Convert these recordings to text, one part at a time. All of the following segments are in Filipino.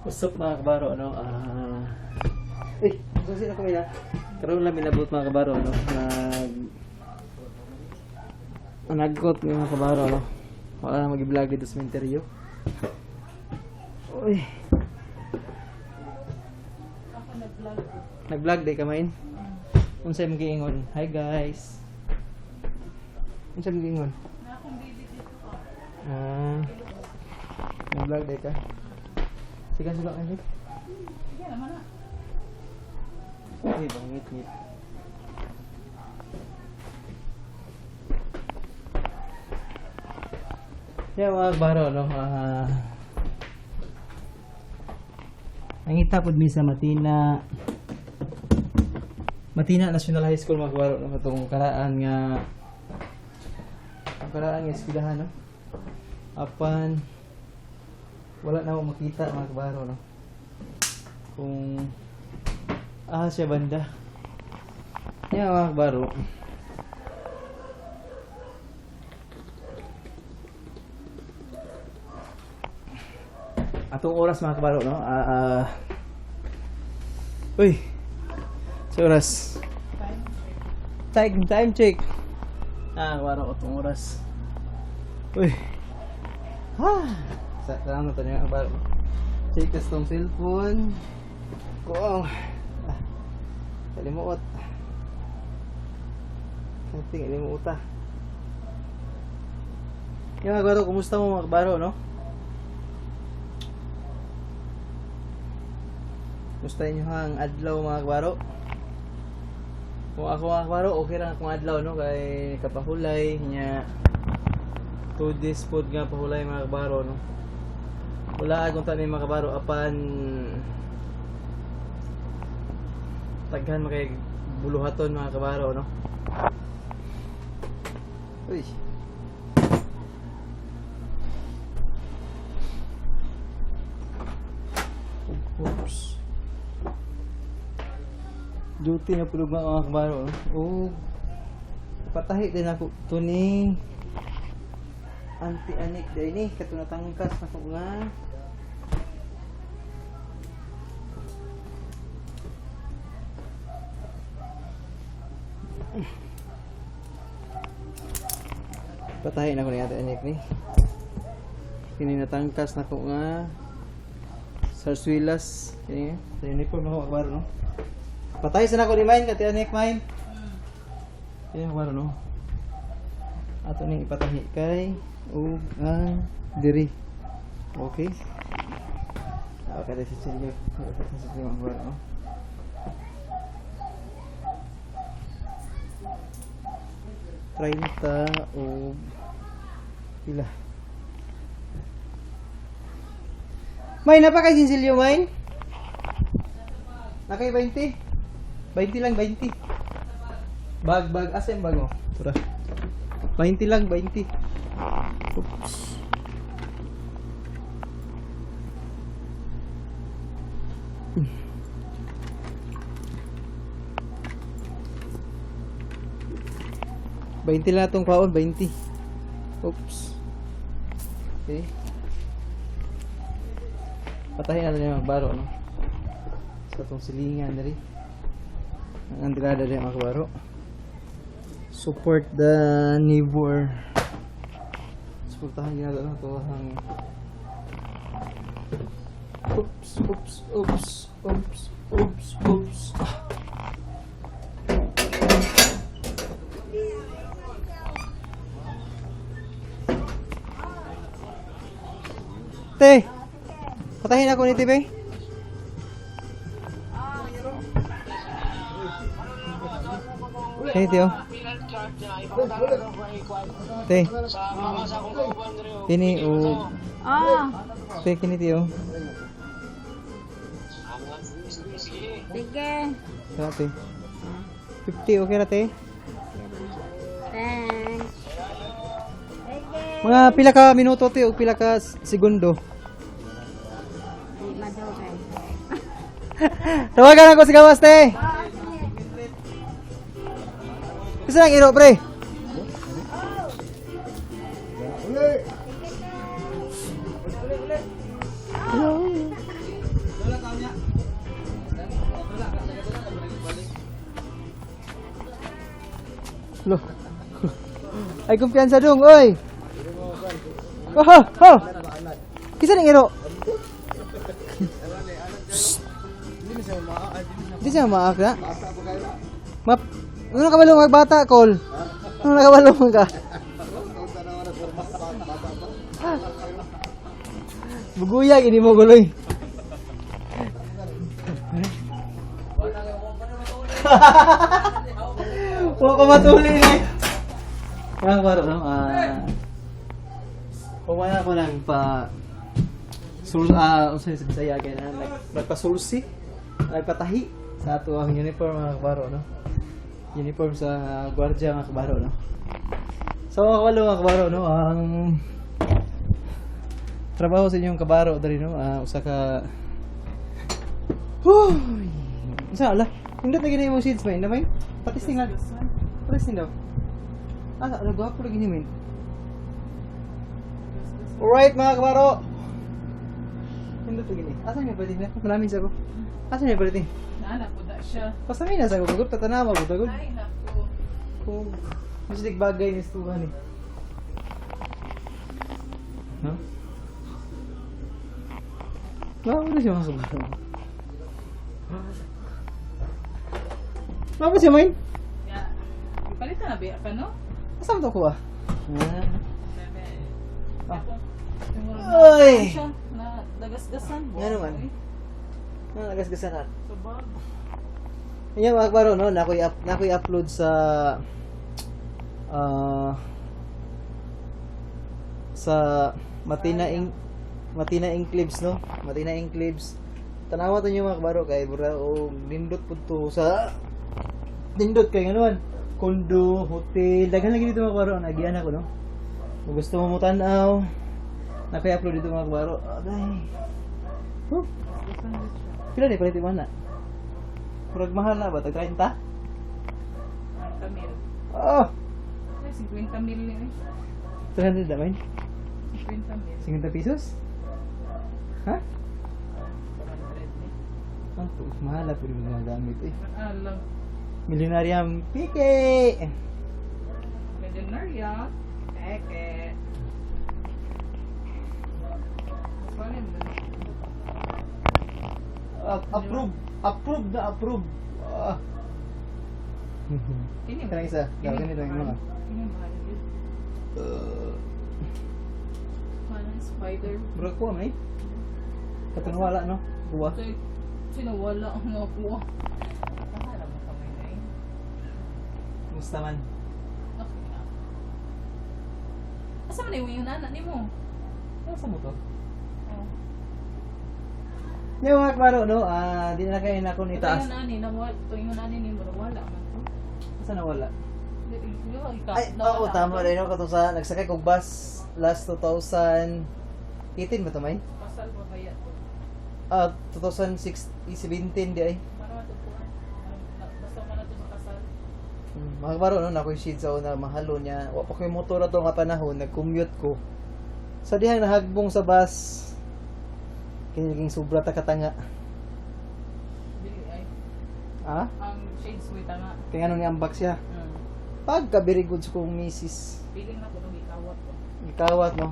Usap mga kabaro, ano? Kasi na kami na. Karoon lang minabot mga kabaro, ano? Nagkot mga kabaro, ano? Wala na mag-vlog dito sa interview. Uy. Nag-vlog day kamain? Unsay mo giingon? Hi guys. Unsay mo giingon? Nag-vlog day ka? Sige suka ka Nick. Sige naman na. Uy, bangit-ngit. Yeah, mga kabaro, no? Nangita po sa Matina National High School mga kabaro, no? Itong karaan nga eskwelahan, no? Apan wala na akong makita mga kabaro, no? Kung siya banda. Yeah, mga kabaro. Atong oras mga kabaro, no? Uy! Sa oras. Time check. Kabaro, atong oras. Uy! Saan na ito niya, kabaro. Check test tong cellphone. Kuang. Kalimuot. Something, kalimuot. Yung mga kabaro, kumusta mo mga kabaro, no? Kumusta inyo ang adlaw mga kabaro? Kung ako mga kabaro, okay lang akong adlaw, no? Kay kapahulay niya 2 days food nga pahulay mga kabaro, no? Wala akong tanin mga kabaro apan taghan makay buluhaton mga kabaro, no? Uy. Oops. Duty na pulog mga kabaro, no? Oh. Patahi din ako to ni anti-anik din ni katunatangkas na ko nga. Patahin ako ni Ate Anik ni. Kini natangkas na ko nga. Sarsuelas. Kini. Sa uniform ako akbar, no? Patay sa nako ni Main, Ate Anik Main. Kini akbar, no? Ato ni ipatahi kay diri. Okay. Okay, si Silvio. Si Silvio akbar, no? O pila May napa kay Sinsilyo Main? Nakay 20? 20 lang 20 Bag asem bag mo? Tura 20 lang 20 Oops. Lang itong kaon, 20. Oops. Okay. Patahin natin yung magbaro, no? Sa itong silingan na rin. Ang andrada rin yung magbaro. Support the neighbor. Supportahan nyo na ito. Oops. Te, patahin ako ni TV. Hey, Teo. Te. Kini Te, kini Teo. Sige. Te. 50, okay na, Te? Thanks. Mga pila ka minuto, Te, o pila ka segundo? Madugay. Tawagan ako si Gawas, Te. Kasi lang iro, pre. Lo. Ay kumpiyansa dong, oy. Oh, oh. Kisa ning iro? Di siya maak na. Map. Ano nakabalo mag bata, Col? Ano nakabalo ka? Buguyag, hindi mo guloy. Huwag ko matuli na. Mga kabaro, no? Pumaya ko lang pa... Usay sa Bisaya, kaya na nagpasulsi, nagpatahi sa ato ang uniform mga kabaro, no? Uniform sa gwardiya mga kabaro, no? So mga kabalo mga kabaro, no? Ang trabaho sa inyong kabaro dari, no? Usa ka... Isa, ala? Hindi na gina yung seeds, may? Namay? Patisting nga. Patisting daw. Nagwapo lagi ni Min. Alright mga kabaro. Hindi to gini. Asan yung palitin na? Malamin sa ko. Asan yung palitin? Naanak ko na siya. Pasamin na sa ko. Bagot, tatanawa ko. Bagot. Ay, naku. Kung masalik bagay ni Stuhan eh. No? Ano siya mga kabaro? Ano siya, Main? Ya. Ipalitan na ba ka, no? Kasama to ko ah. Ay! Na dagasgasan. Nga naman. Nagasgasan na. Sa bag. Yan mga kabaro, no? Nakoy upload sa Matina Clips, no? Matina Clips. Tanawa to nyo mga kabaro kay bura o nindot po to sa nindot kay nganuan kondo, hotel, daghan lagi dito mga kabaro. Nagian ako, no? Kung gusto mo tanaw, naka-upload dito mga kabaro. Agay. Pila ni palit man na? Murag mahal na ba? Tag 30? 30 mil. Oh! Ay, 50 mil ni. 300 na man? 50 mil. 50 pesos? Ha? 100 ni. Ang mahal na po rin mga gamit eh. Alam. Milyonarya Pike! Millionaire. Eke. Paano ba? Approve! Approve na approve! Kini Kanang isa, daw ganito yung mga. Kini mahal yun. Parang spider. Bro ko may? Katong wala no? Buwa? So, sinawala ang mga kuha. Nakala mo kamay na eh. Musta man? Okay na. Asa man yung anak ni mo? Ano sa mo to? Oh. Yung mga kabaro, no? Di na kayo na akong itaas. Ito yung nani ni mo, wala man to. Saan nawala? Ikaw, Ay, oo, tama rin ako. Katong sa, nagsakay kong bus last 2018 ba ito, may? Pasal ba kaya to? 2017 di ay. Paano matupuan? Basta mo na to sa kasal. Mga kabaro, no? Nako'y shade sa una, mahalo niya. Wapa ko yung motor na ito nga panahon, nag-commute ko. Sa dihang nahagbong sa bus, kiniging sobra takatanga. Dili ay. Ah? Ang shades mo tanga. Kaya nga nung iambak siya. Pagka very good sa kong misis. Feeling na ko nung ikawat ko. Ikawat, no?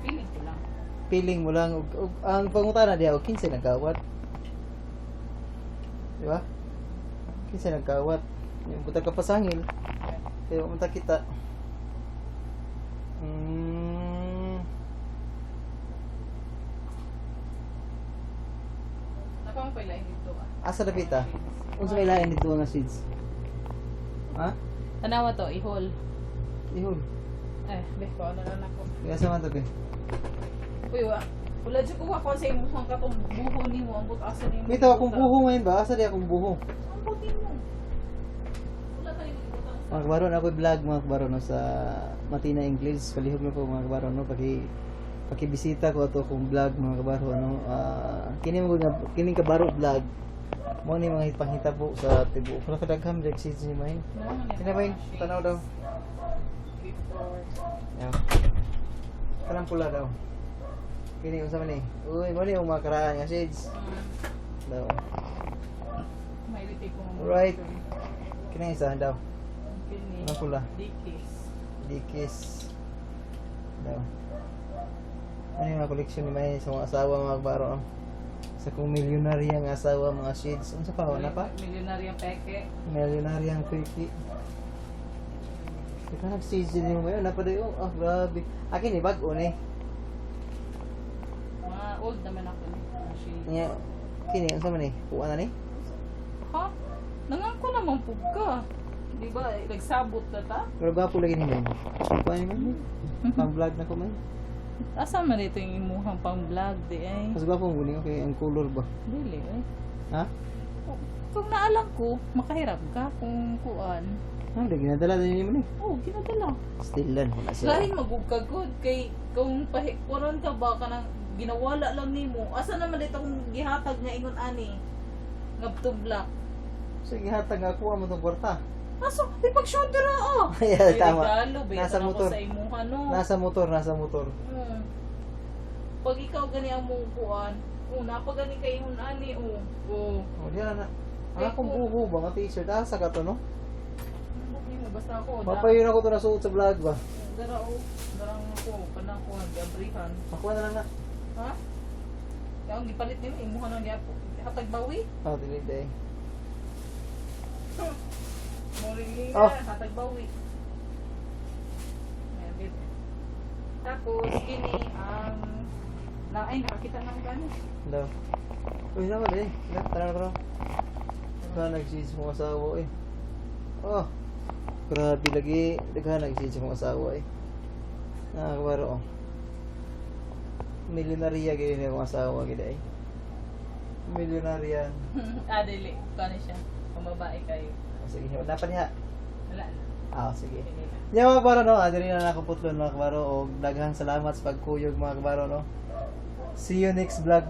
Feeling ko lang. Feeling mo lang. Ang pangutana diya, 15 nagkawat. Di ba? 15 nagkawat. Yung buta ka pasangil. Kaya umunta kita. Nakang pala dito ah. Asa na pita? Unsa may lain dito nga seeds? Ha? Tanawa to, ihol. Ihol. Beh, ko ano lang ako. Kaya sa man to, be? Uy, wala dyan ko ako sa imo ang katong buho ni mo, ang butasa ni mo. May tawa kong buho ngayon ba? Asa di akong buho? Ang buti mo. Wala tayo butasa. Mga kabaron, ako vlog mga kabaron no, sa Matina English. Palihog na po mga kabaron, no, pakibisita ko ato kong vlog mga kabaron. No. Kining kabaro vlog. Mo ni mga pangita po sa tibuok. Wala kadagham direct seeds ni Mahin. Sino Mahin? Tanaw daw. Yan. Kanang pula daw. Kini unsa man ni? Uy, mo ni yung mga karaan nga seeds. Daw. May litik ko. Alright. Kini isa daw. Kini. Ano pula? Dikis. Dikis. Daw. Ano yung mga koleksyon ni May sa mga asawa mga baro? Sa kung milyonaryang asawa mga shades. Ano sa pa? Wala pa? Milyonaryang peke. Milyonaryang quickie. Ika nag-season yung ngayon. Napaday oh. Ah, grabe. Akin ni bago ni. Mga old naman ako ni. Nya. Kini, ano sa man ni? Kuha na ni? Ha? Nangangko naman po ka. Di ba? Nagsabot ka ta? Pero gwapo lagi ni May. Kuha ni May. Pang-vlog na ko May. Asa man ito yung imuhang pang vlog di ay? Mas gwapo ang guling. Okay, ang color ba? Dili ay. Ha? Kung naalang ko, makahirap ka kung kuan. Ah, udah ginadala din mo ni. Oh, ginadala. Stillan ko na siya. Lain magugkagod kay kung pahikuran ka ba ka nang ginawala lang nimo. Asa naman dito kung gihatag nga ingon ani? Ngabto black. Sige, hatag ako mo itong kwarta. Aso, ipag-shoot ra ah. Yeah, tama. Regalo, ba? Nasa Ito na motor. ko sa imuha no. Nasa motor. Hmm. Pag ikaw gani ang mong kuan, napagani kay ingon ani oh. O, diyan na. Ay, Akong kung- buho ba nga t-shirt? Asa ka to, no? Basta ako. Papayon ako to nasuot sa vlog ba? Dara o. Darang ako. Panako. Gabrihan. Ako na lang na. Ha? Yung gipalit nila. Imuha nang giapo. Hatag bawi. Oh, delete day. Moring Oh. hatag bawi. Ayan, bit. Tapos, kini ang nakakita ng gano'n. Daw. Uy, naman eh. Tara. Daghan nagsis mong asawa eh. Oh. Grabe lagi. Daghan nagsis mong asawa eh. Nakakabaro oh. Milyonarya gini yung mga asawa gini eh. Milyonarya. Dili. Kani siya. Kung babae kayo. Sige, dapat niya. Wala na. Ah, sige. Kini na. Yan mga kabaro no, adiri na nakaputlon mga kabaro o daghang salamat sa pagkuyog mga kabaro no. See you next vlog.